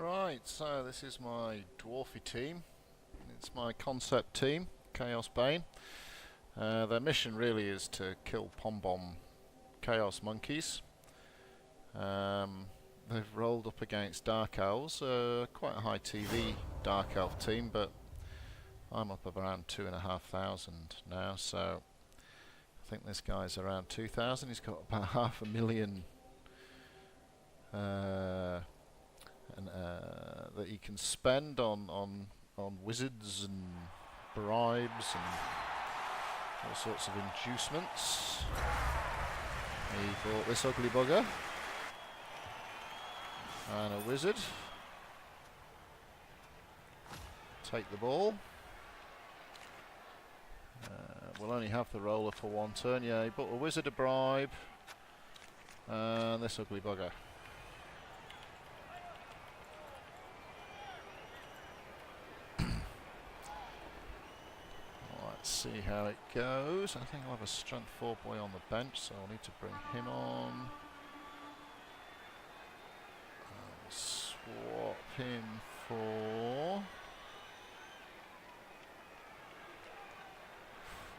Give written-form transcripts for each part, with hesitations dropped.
Right, so this is my dwarfy team. It's my concept team, Chaos Bane. Their mission really is to kill pom-bomb chaos monkeys. They've rolled up against Dark Elves, quite a high TV Dark Elf team, but I'm up around 2,500 now, so I think this guy's around 2,000. He's got about 500,000 that he can spend on wizards and bribes and all sorts of inducements. He bought this ugly bugger and a wizard. Take the ball. We'll only have the roller for one turn. Yeah, he bought a wizard, a bribe, and this ugly bugger. Let's see how it goes. I think I'll have a strength 4 boy on the bench, so I'll need to bring him on. I'll swap him for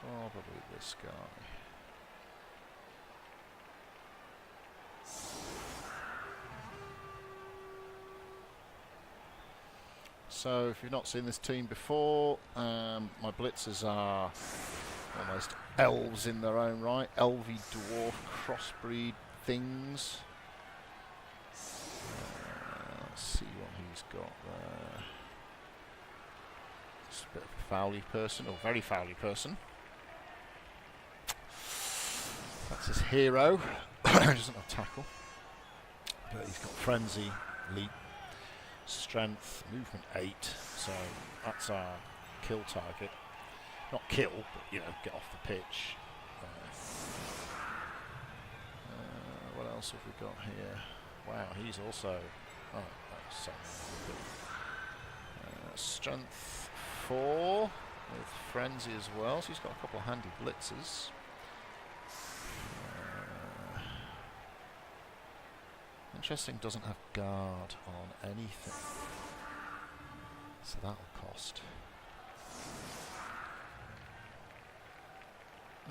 probably this guy. So if you've not seen this team before, my blitzers are almost elves in their own right, elvy dwarf crossbreed things. Let's see what he's got there. Just a bit of a fouly person, or very fouly person. That's his hero. He doesn't have tackle, but he's got frenzy, leap, strength, movement 8, so that's our kill target. Not kill, but you know, get off the pitch. What else have we got here? Wow, he's also strength 4 with frenzy as well, so he's got a couple of handy blitzers. Interesting, doesn't have guard on anything, so that'll cost.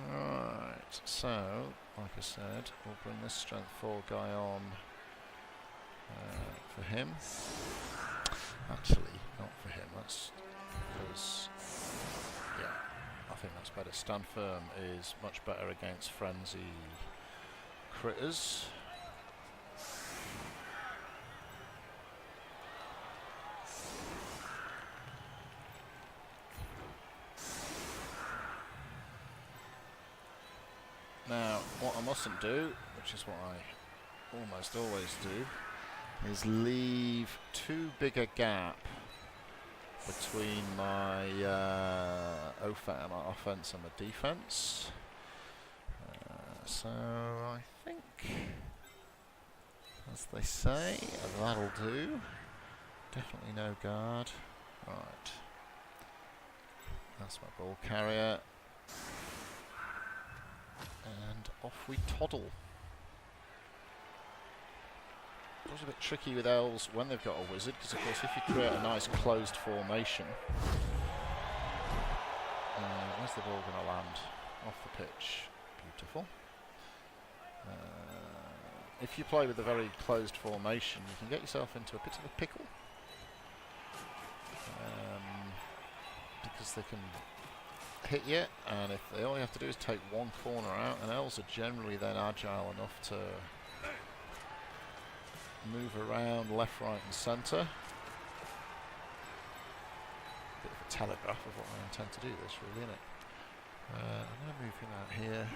Right, so like I said, we'll bring this strength 4 guy on for him. Actually, not for him. That's because, yeah, I think that's better. Stand firm is much better against frenzy critters. Now, what I mustn't do, which is what I almost always do, is leave too big a gap between my offense and my defense. So I think, as they say, that'll do. Definitely no guard. Right. That's my ball carrier. And off we toddle. It's a bit tricky with elves when they've got a wizard, because of course if you create a nice closed formation, where's the ball going to land? Off the pitch. Beautiful. If you play with a very closed formation, you can get yourself into a bit of a pickle, because they can hit you, and if all you have to do is take one corner out, and elves are generally then agile enough to move around left, right and centre. Bit of a telegraph of what I intend to do this, really, isn't it? I'm going to move him out here.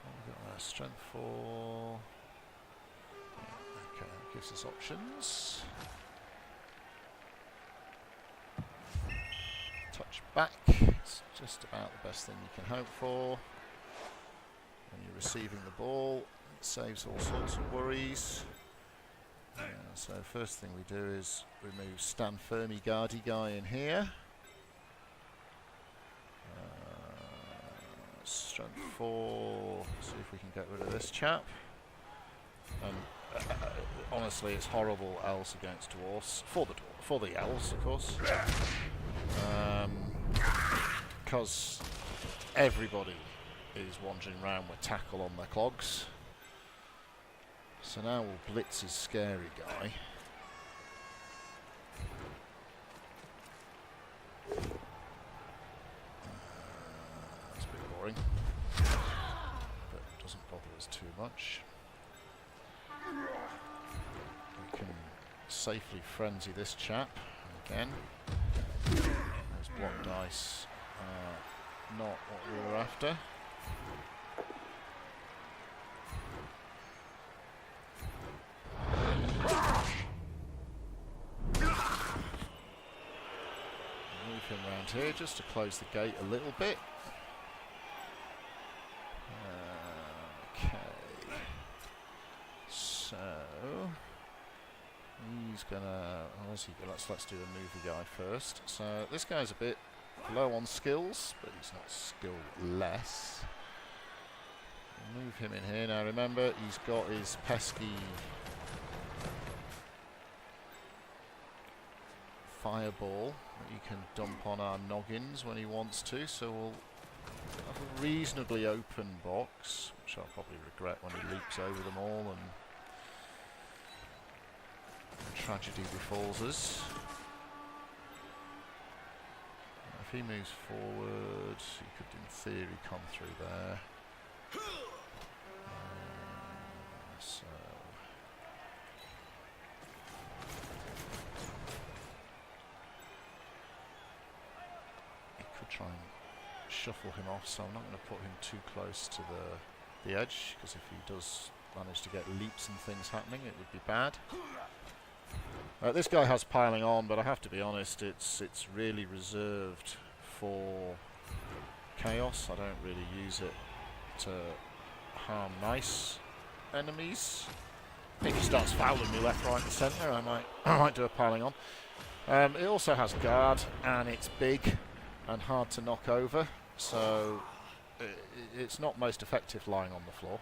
What have we got there? Strength 4. Yeah, okay, that gives us options. Touch back, it's just about the best thing you can hope for when you're receiving the ball. It saves all sorts of worries. So first thing we do is remove stand firmy guardy guy in here. Strength 4, see if we can get rid of this chap. And honestly, it's horrible elves against dwarves for the elves, of course, because everybody is wandering around with tackle on their clogs. So now we'll blitz his scary guy. That's a bit boring, but it doesn't bother us too much. We can safely frenzy this chap again. Those block dice are not what we were after. Move him around here just to close the gate a little bit. Okay. So he's gonna. Let's do the movie guy first. So this guy's a bit low on skills, but he's not skill-less. We'll move him in here. Now remember, he's got his pesky fireball that he can dump on our noggins when he wants to. So we'll have a reasonably open box, which I'll probably regret when he leaps over them all and tragedy befalls us. If he moves forward, he could in theory come through there. So he could try and shuffle him off, so I'm not going to put him too close to the edge, because if he does manage to get leaps and things happening, it would be bad. This guy has piling on, but I have to be honest, it's really reserved for chaos. I don't really use it to harm nice enemies. If he starts fouling me left, right and centre, I might do a piling on. It also has guard, and it's big and hard to knock over, so it's not most effective lying on the floor.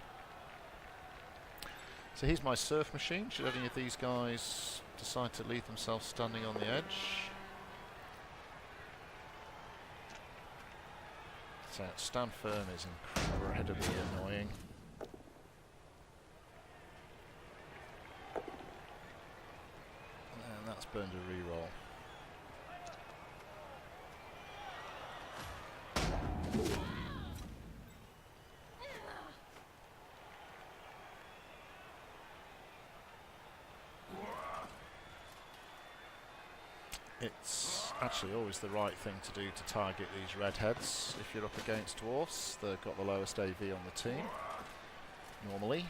So here's my surf machine. Should any of these guys decide to leave themselves standing on the edge? So stand firm is incredibly annoying. And that's burned a reroll. It's actually always the right thing to do to target these redheads if you're up against dwarfs. They've got the lowest AV on the team, normally.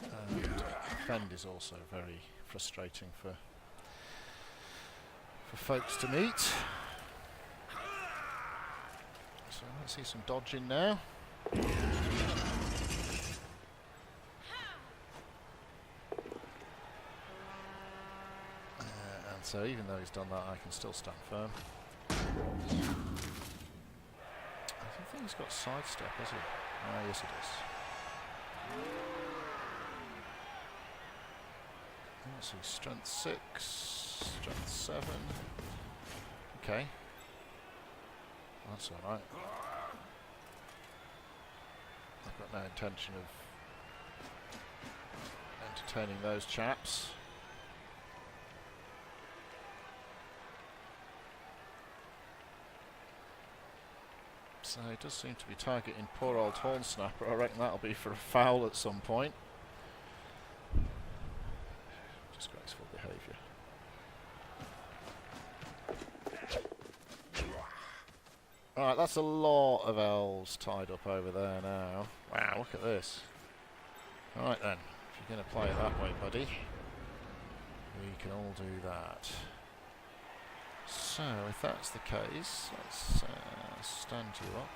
And defend is also very frustrating for folks to meet. So let's see some dodging now. So even though he's done that, I can still stand firm. I don't think he's got sidestep, has he? Ah, yes he does. Let's see, strength 6, strength 7. Okay. That's alright. I've got no intention of entertaining those chaps. So he does seem to be targeting poor old Horn Snapper. I reckon that'll be for a foul at some point. Disgraceful behaviour. Alright, that's a lot of elves tied up over there now. Wow, look at this. Alright then, if you're going to play it that way, buddy, we can all do that. So, if that's the case, let's stand you up.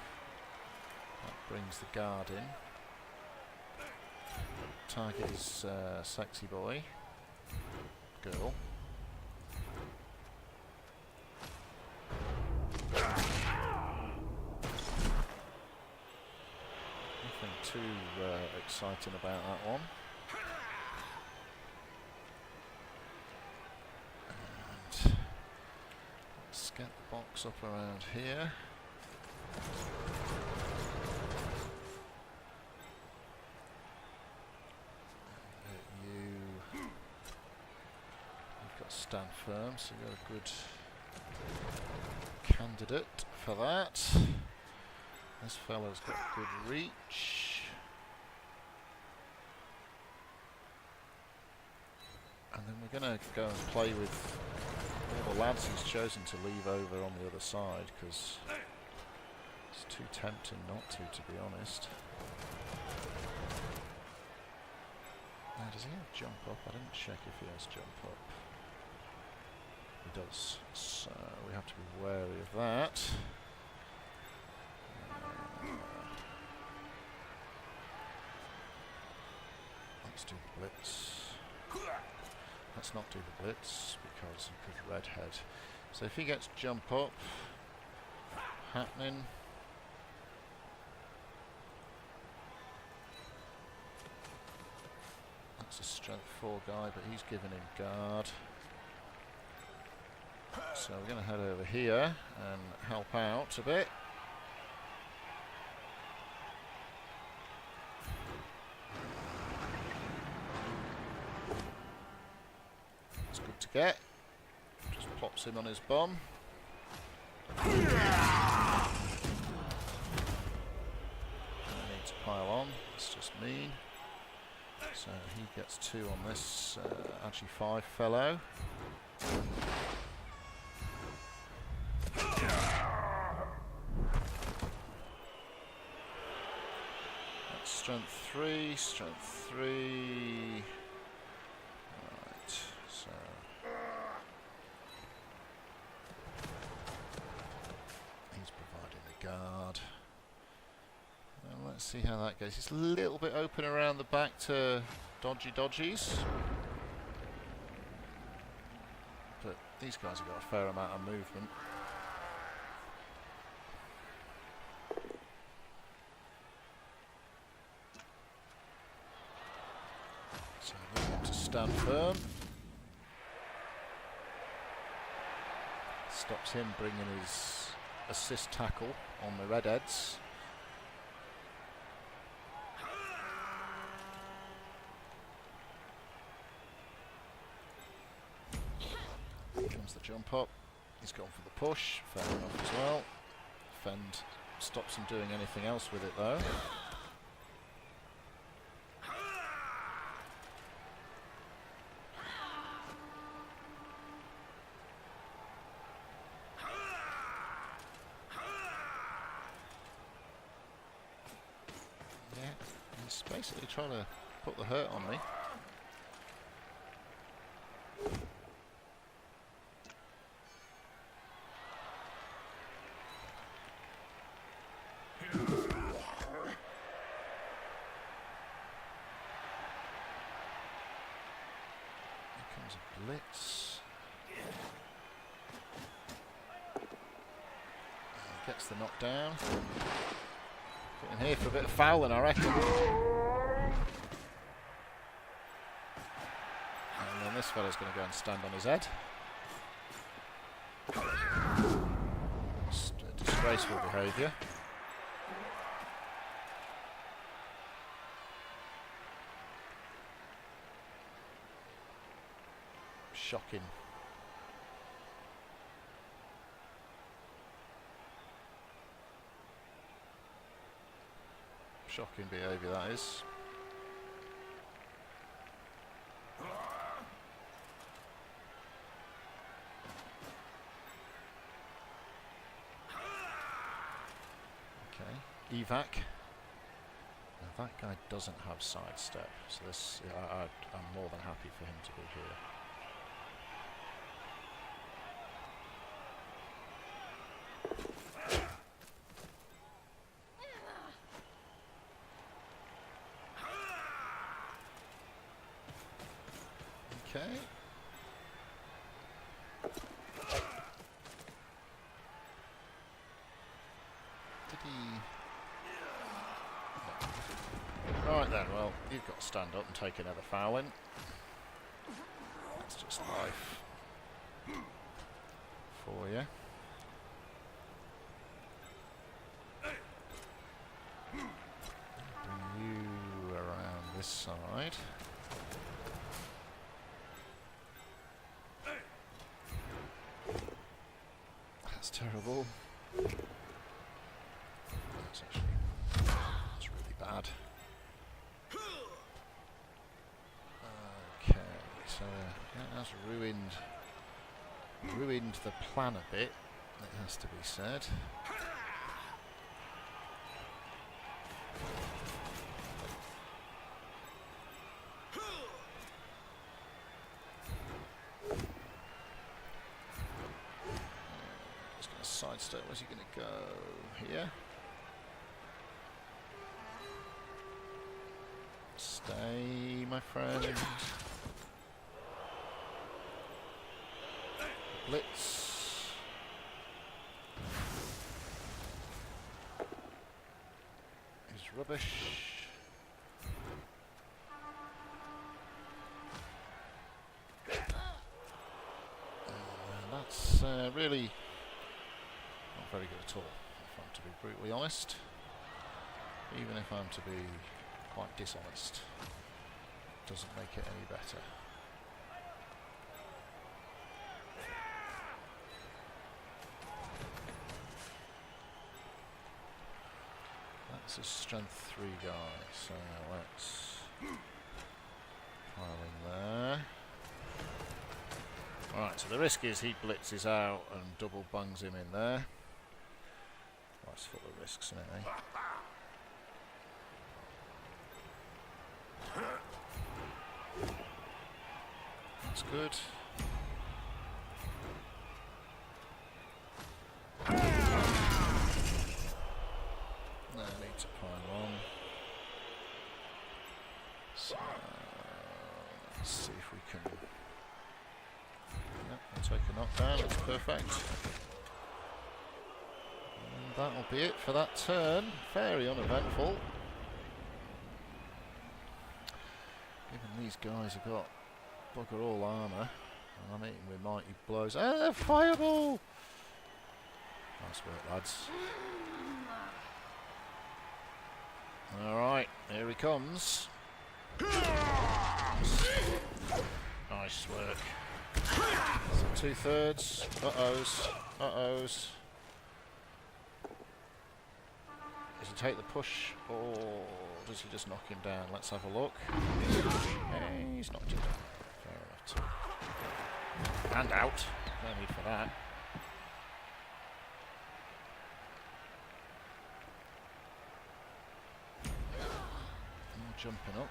That brings the guard in. Target is sexy boy. Girl. Nothing too exciting about that one. And let's get the box up around here. You've got to stand firm, so you're a good candidate for that. This fellow's got good reach. And then we're going to go and play with all the lads he's chosen to leave over on the other side, because it's too tempting not to be honest. Now, does he have jump up? I didn't check if he has jump up. He does, so we have to be wary of that. Let's do the blitz. Let's not do the blitz because he could redhead. So if he gets jump up happening, that's a strength 4 guy, but he's giving him guard. So we're going to head over here and help out a bit. It's good to get. Just plops him on his bum. No need to pile on, it's just mean. So he gets 2 on this actually 5 fellow. That's strength 3, strength 3. Right, so he's providing the guard. Let's see how that goes. It's a little bit open around the back to dodgies. But these guys have got a fair amount of movement. So we want to stand firm. Stops him bringing his assist tackle on the redheads. Comes the jump up. He's gone for the push. Fair enough as well. Fend stops him doing anything else with it though. Yeah, he's basically trying to put the hurt on me. Blitz. Gets the knockdown. Put in here for a bit of fouling, I reckon. And then this fellow's going to go and stand on his head. Disgraceful behaviour. Shocking. Shocking behaviour, that is. Okay, evac. Now that guy doesn't have sidestep, so this I'm more than happy for him to be here. Okay. Did he? No, Right then, well, you've got to stand up and take another foul in. That's just life for you. Bring you around this side. That's terrible. That's really bad. Okay, so that has ruined the plan a bit, it has to be said. Just going to sidestep. Where's he going to go? Here. Stay, my friend. Blitz. Is rubbish. That's really not very good at all, if I'm to be brutally honest. Even if I'm to be quite dishonest, doesn't make it any better. That's a strength 3 guy, so let's pile in there. Alright, so the risk is he blitzes out and double bungs him in there. Life's full of risks, isn't it, eh? That's good. No need to pile on. So, let's see if we can... Yep, we'll take a knockdown, that's perfect. And that'll be it for that turn. Very uneventful. Given these guys have got bugger all armour, and I'm hitting with mighty blows. Ah, fireball! Nice work, lads. Alright, here he comes. Nice work. So 2/3. Uh-ohs. Uh-ohs. Does he take the push, or does he just knock him down? Let's have a look. Hey, he's knocked him down. Fair enough too. And out. No need for that. And jumping up.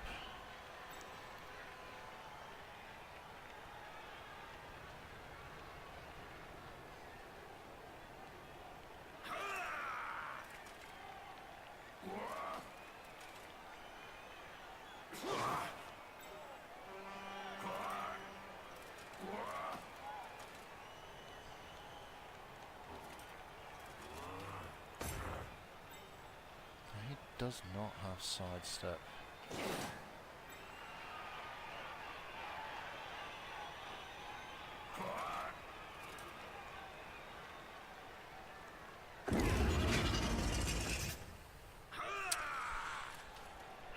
Does not have sidestep.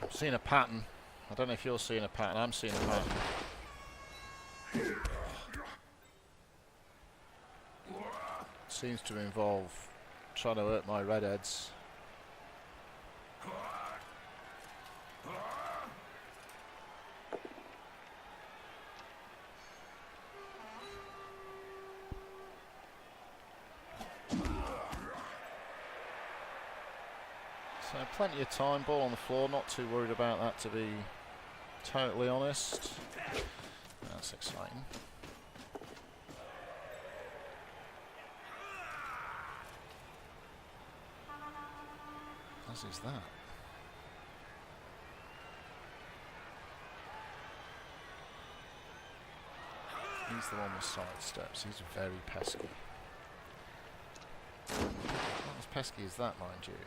I'm seeing a pattern. I don't know if you're seeing a pattern. I'm seeing a pattern. Seems to involve trying to hurt my redheads. So plenty of time, ball on the floor, not too worried about that, to be totally honest. That's exciting. As is that. He's the one with side steps, he's very pesky. Not as pesky as that, mind you.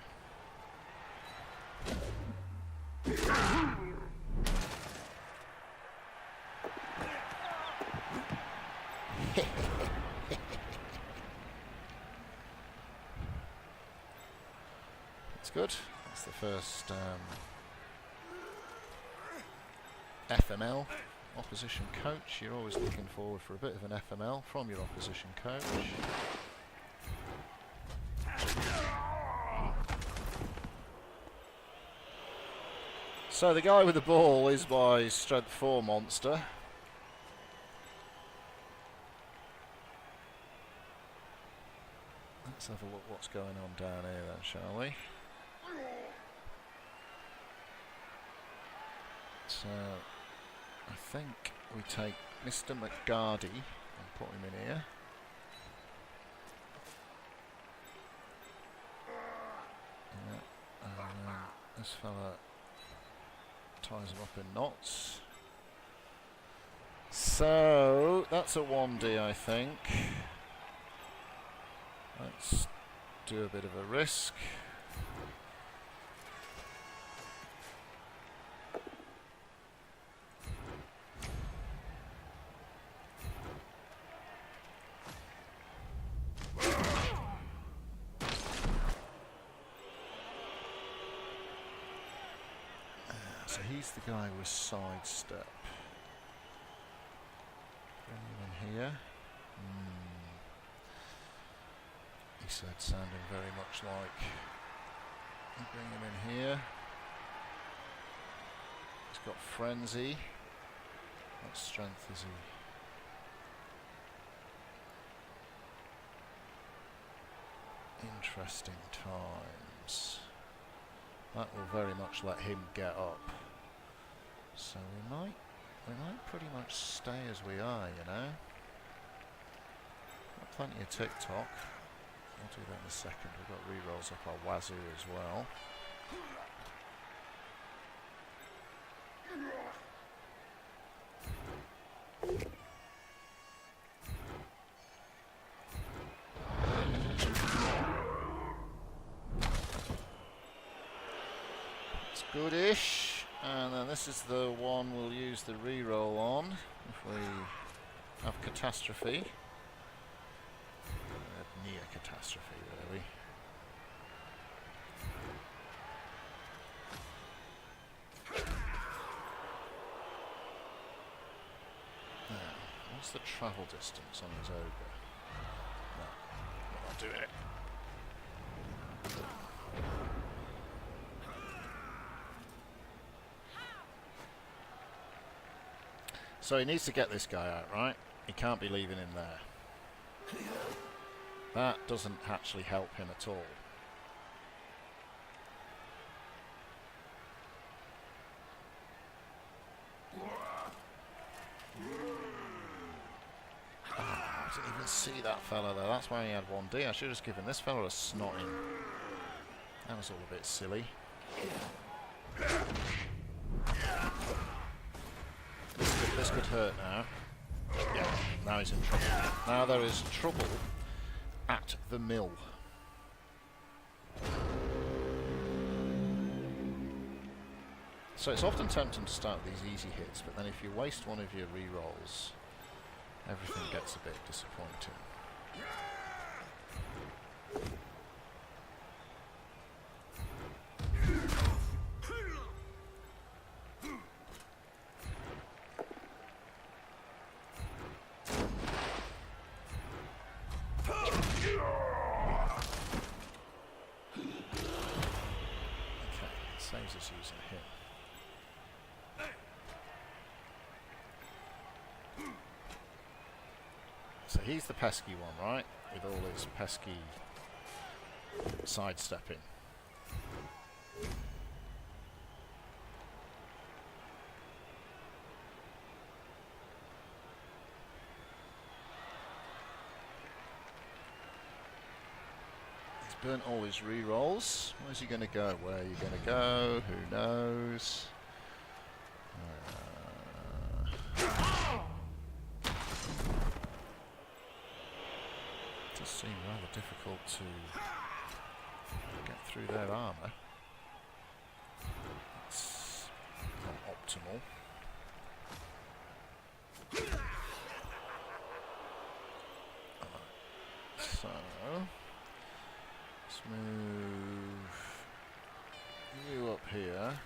That's good. That's the first FML, opposition coach. You're always looking forward for a bit of an FML from your opposition coach. So the guy with the ball is my strength 4 monster. Let's have a look what's going on down here then, shall we? So I think we take Mr. McGardy and put him in here. Yeah, and this fella ties him up in knots. So that's a 1D, I think. Let's do a bit of a risk. So he's the guy with sidestep. Bring him in here. He said, sounding very much like. Bring him in here. He's got frenzy. What strength is he? Interesting times. That will very much let him get up. So we might pretty much stay as we are, you know. Got plenty of TikTok. I'll do that in a second. We've got rerolls up our wazoo as well. It's goodish. And then this is the one we'll use the reroll on if we have catastrophe. Near catastrophe, really. Now, what's the travel distance on his ogre? No, we're not doing it. So he needs to get this guy out, right? He can't be leaving him there. That doesn't actually help him at all. I didn't even see that fella there. That's why he had 1D. I should have just given this fella a snotting. That was all a bit silly. This could hurt now. Yeah, now he's in trouble. Now there is trouble at the mill. So it's often tempting to start with these easy hits, but then if you waste one of your rerolls, everything gets a bit disappointing. Saves us using him. So he's the pesky one, right? With all his pesky sidestepping. Burnt all his rerolls. Where's he going to go? Where are you going to go? Who knows? It does seem rather difficult to get through their armour. Let's optimal. So let's move you up here.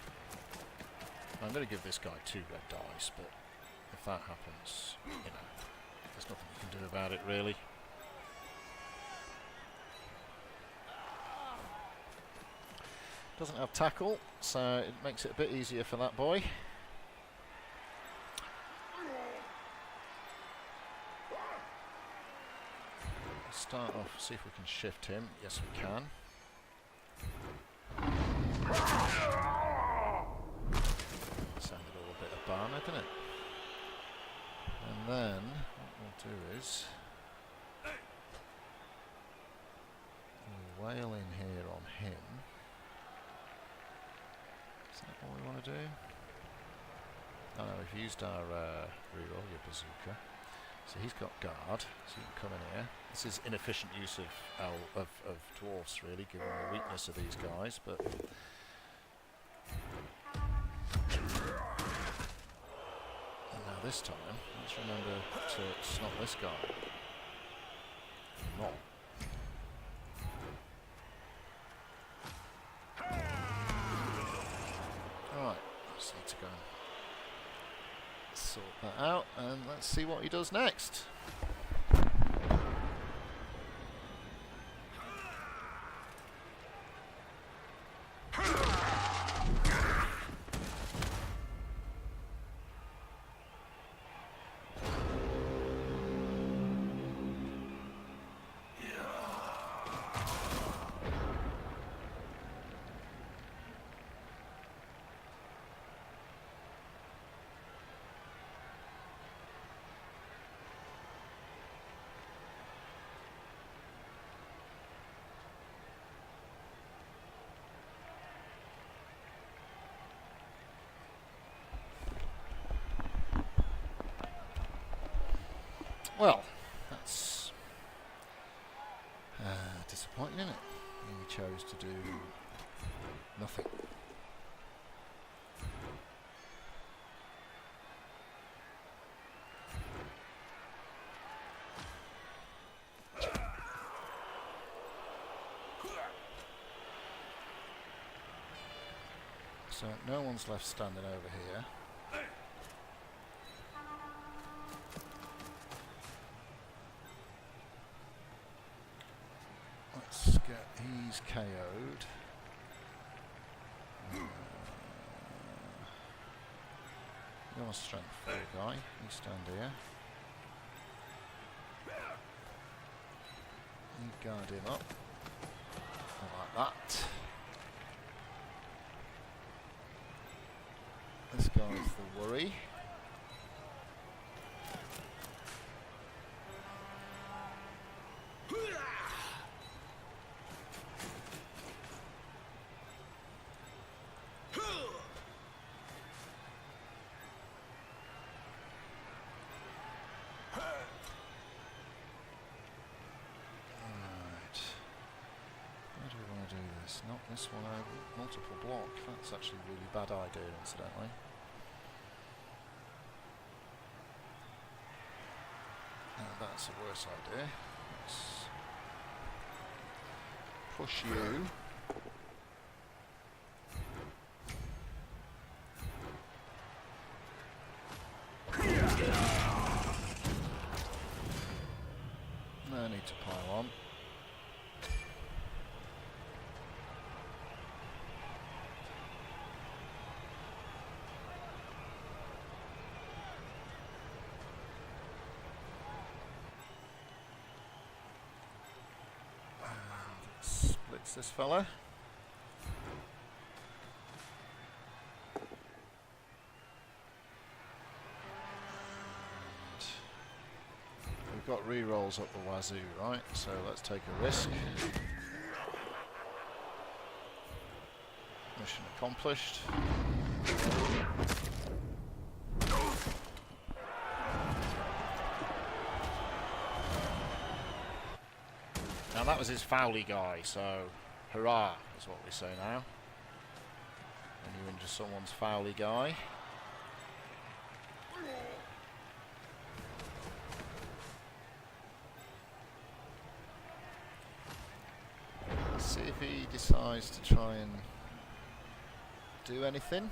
I'm going to give this guy 2 red dice, but if that happens, you know, there's nothing you can do about it really. Doesn't have tackle, so it makes it a bit easier for that boy. Let's start off, see if we can shift him. Yes, we can. Sounded all a bit of Bane, didn't it? And then what we'll do is we'll wail in here on him. Is that what we want to do? Oh no, we've used our reroll, your bazooka. So he's got guard, so you can come in here. This is inefficient use of dwarfs, really, given the weakness of these guys, but... And now this time, let's remember to snot this guy. Not. Alright, just need to go and sort that out, and let's see what he does next. Well, that's disappointing, isn't it? He chose to do nothing. So no one's left standing over here. Let's get, he's KO'd. You're a strength 4 guy, you stand here. You guard him up. Like that. This guy's the worry. Not this one over. Multiple block. That's actually a really bad idea, incidentally. No, that's a worse idea. Let's push you. No need to pile on. This fella. We've got re-rolls up the wazoo, right? So let's take a risk. Mission accomplished. Now that was his Fowly guy, so hurrah is what we say now. When you injure someone's Fowly guy. Let's see if he decides to try and do anything.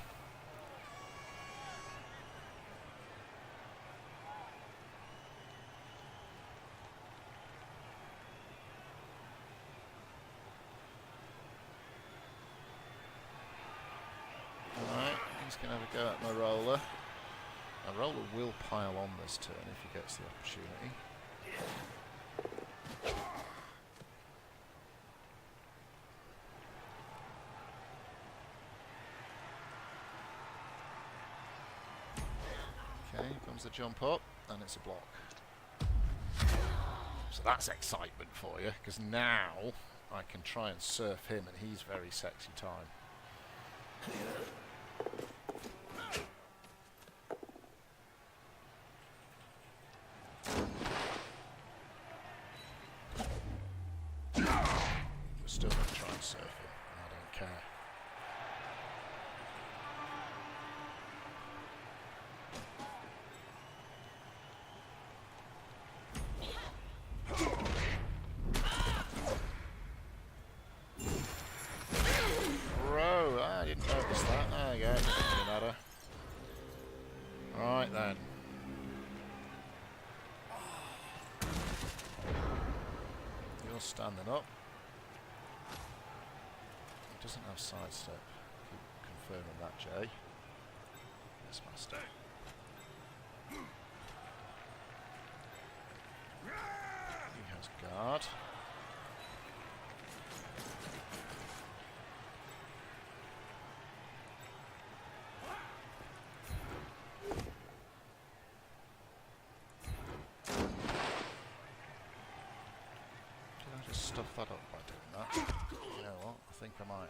He's going to have a go at my roller. My roller will pile on this turn if he gets the opportunity. Okay, comes the jump up, and it's a block. So that's excitement for you, because now I can try and surf him, and he's very sexy time. We're still going to try and surf him, and I don't care. Bro, I didn't notice that. There you go, doesn't really matter. Right then. You're standing up. He doesn't have sidestep. Keep confirming that, Jay. Yes, master. He has guard. Stuff that up by doing that. You know what? I think I might have.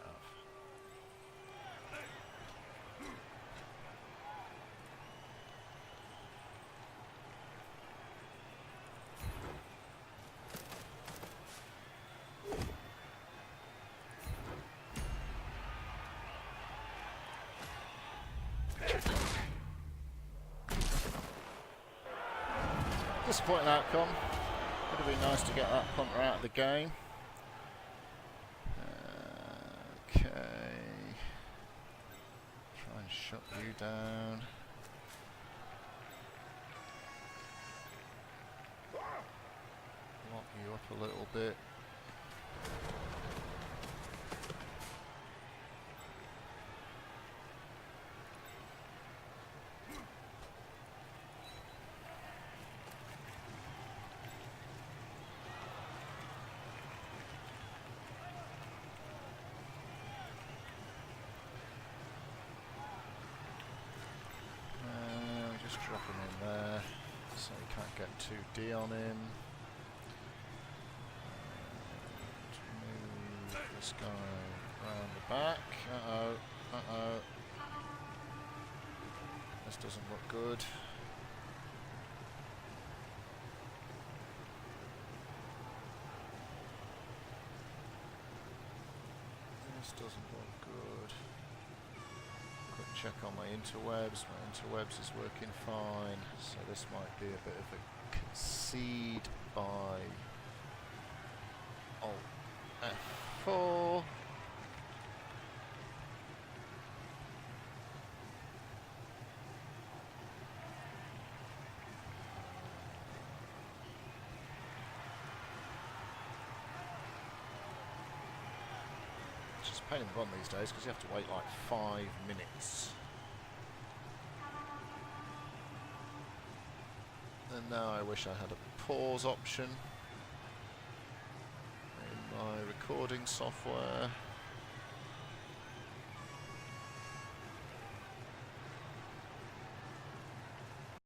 Disappointing outcome. Would have been nice to get that punter out of the game. Okay. Try and shut you down. Lock you up a little bit. Just drop him in there so you can't get 2D on him. Move this guy round the back. Uh-oh, uh-oh. This doesn't look good. This doesn't look good. Quick check on my interwebs. My interwebs is working fine, so this might be a bit of a concede by Alt F4. It's a pain in the bum these days because you have to wait like 5 minutes. And now I wish I had a pause option in my recording software.